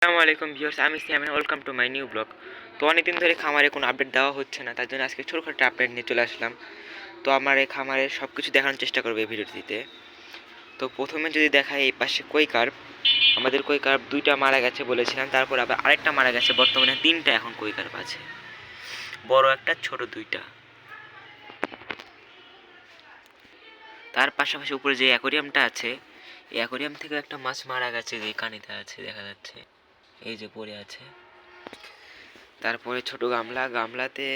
আসসালামু আলাইকুম ভিউয়ার্স, আমি Siam, welcome to my new blog. তো অনেকদিন ধরে খামারে কোনো আপডেট দেওয়া হচ্ছে না, তার জন্য আজকে ছোটখাটো আপডেট নিয়ে চলে আসলাম। তো আমার এই খামারের সব কিছু দেখানোর চেষ্টা করবো এই ভিডিওটিতে। তো প্রথমে যদি দেখায়, এই পাশে কই কার্প, আমাদের কই কার্প দুইটা মারা গেছে বলেছিলাম, তারপর আবার আরেকটা মারা গেছে। বর্তমানে তিনটা এখন কই কার্প আছে, বড় একটা ছোট দুইটা। তার পাশাপাশি উপরে যে অ্যাকোরিয়ামটা আছে, এই অ্যাকোরিয়াম থেকে একটা মাছ মারা গেছে, যে কানিতে আছে দেখা যাচ্ছে, এই যে পড়ে আছে। তারপরে ছোট গামলাতে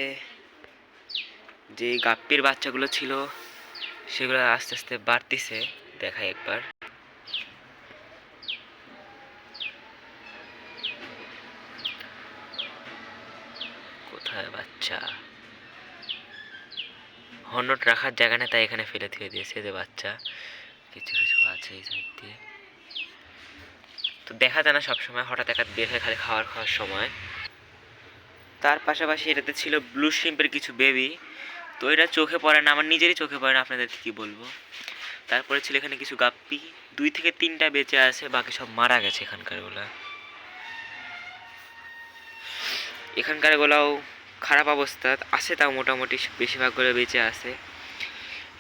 যে গাপ্পির বাচ্চাগুলো ছিল সেগুলো আস্তে আস্তে বাড়তিছে, দেখাই একবার। কোথায় বাচ্চা? হন্নট রাখার জায়গা নেই, তাই এখানে ফেলে থুয়ে দিয়েছে। যে বাচ্চা কিছু কিছু আছে এই সাইড দিয়ে, তো দেখা যায় না সবসময়, হঠাৎ একা বের হয় খালি খাওয়ার সময়। তার পাশাপাশি এটাতে ছিল ব্লু শ্রিম্পের কিছু বেবি, তো এটা চোখে পড়ে না, আমার নিজেরই চোখে পড়ে না, আপনাদেরকে কী বলবো। তারপরে ছিল এখানে কিছু গাপ্পি, 2 থেকে 3টা বেঁচে আছে, বাকি সব মারা গেছে এখানকারগুলা। এখানকারগুলাও খারাপ অবস্থা আছে, তাও মোটামুটি বেশিরভাগগুলো বেঁচে আছে।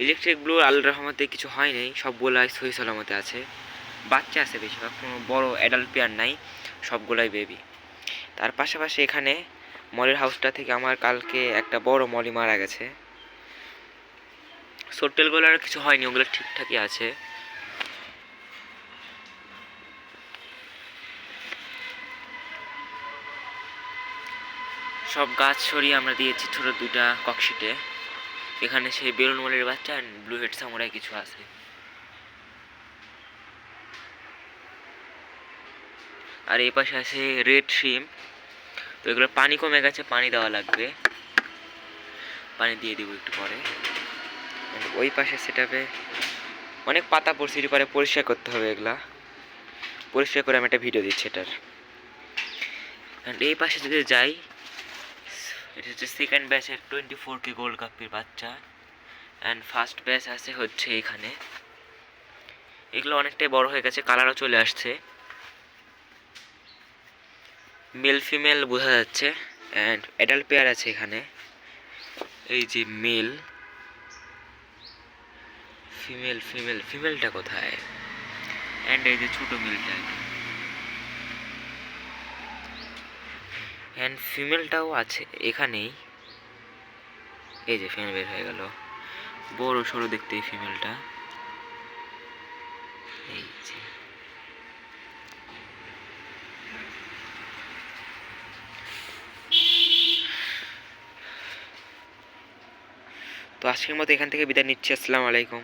ইলেকট্রিক ব্লু আল্লাহর রহমতে কিছু হয় নাই, সবগুলাই সহি সালামতে আছে। বাচ্চা আছে বেশিরভাগ, কোনো বড় অ্যাডাল্ট পেয়ার নাই, সবগুলাই বেবি। তার পাশাপাশি এখানে মলির হাউসটা থেকে আমার কালকে একটা বড় মলি মারা গেছে। সোট্টেলগুলোর কিছু হয়নি, ওগুলো ঠিকঠাকই আছে। সব গাছ সরিয়ে আমরা দিয়েছি ছোট 2টা ককশিটে। এখানে সেই বেলুন মলের বাচ্চা অ্যান্ড ব্লু হেড সামুরাই কিছু আছে। আর এই পাশে আছে রেড শ্রিম্প। তো এগুলো পানি কমে গেছে, পানি দেওয়া লাগবে, পানি দিয়ে দিব একটু পরে। ওই পাশে সেটাপে অনেক পাতা পড়ছে, এর পরে পরিষ্কার করতে হবে, এগুলা পরিষ্কার করে আমি একটা ভিডিও দিচ্ছি এটার। অ্যান্ড এই পাশে যদি যাই, এটা হচ্ছে সেকেন্ড ব্যাচের 24K গোল্ড কাপ্পির বাচ্চা, অ্যান্ড ফার্স্ট ব্যাচ আছে হচ্ছে এখানে। এগুলো অনেকটাই বড় হয়ে গেছে, কালারও চলে আসছে, মেল ফিমেল বোঝা যাচ্ছে। অ্যান্ড অ্যাডাল্ট পেয়ার আছে এখানে, এই যে মেল ফিমেলটা কোথায়, অ্যান্ড এই যে ছোট মেলটা, অ্যান্ড ফিমেলটাও আছে এখানেই। এই যে ফিমেল বের হয়ে গেল, বড় সড়ো দেখতে এই ফিমেলটা, এই যে। তো আজকের মতো এখান থেকে বিদায় নিচ্ছি, আসসালামু আলাইকুম।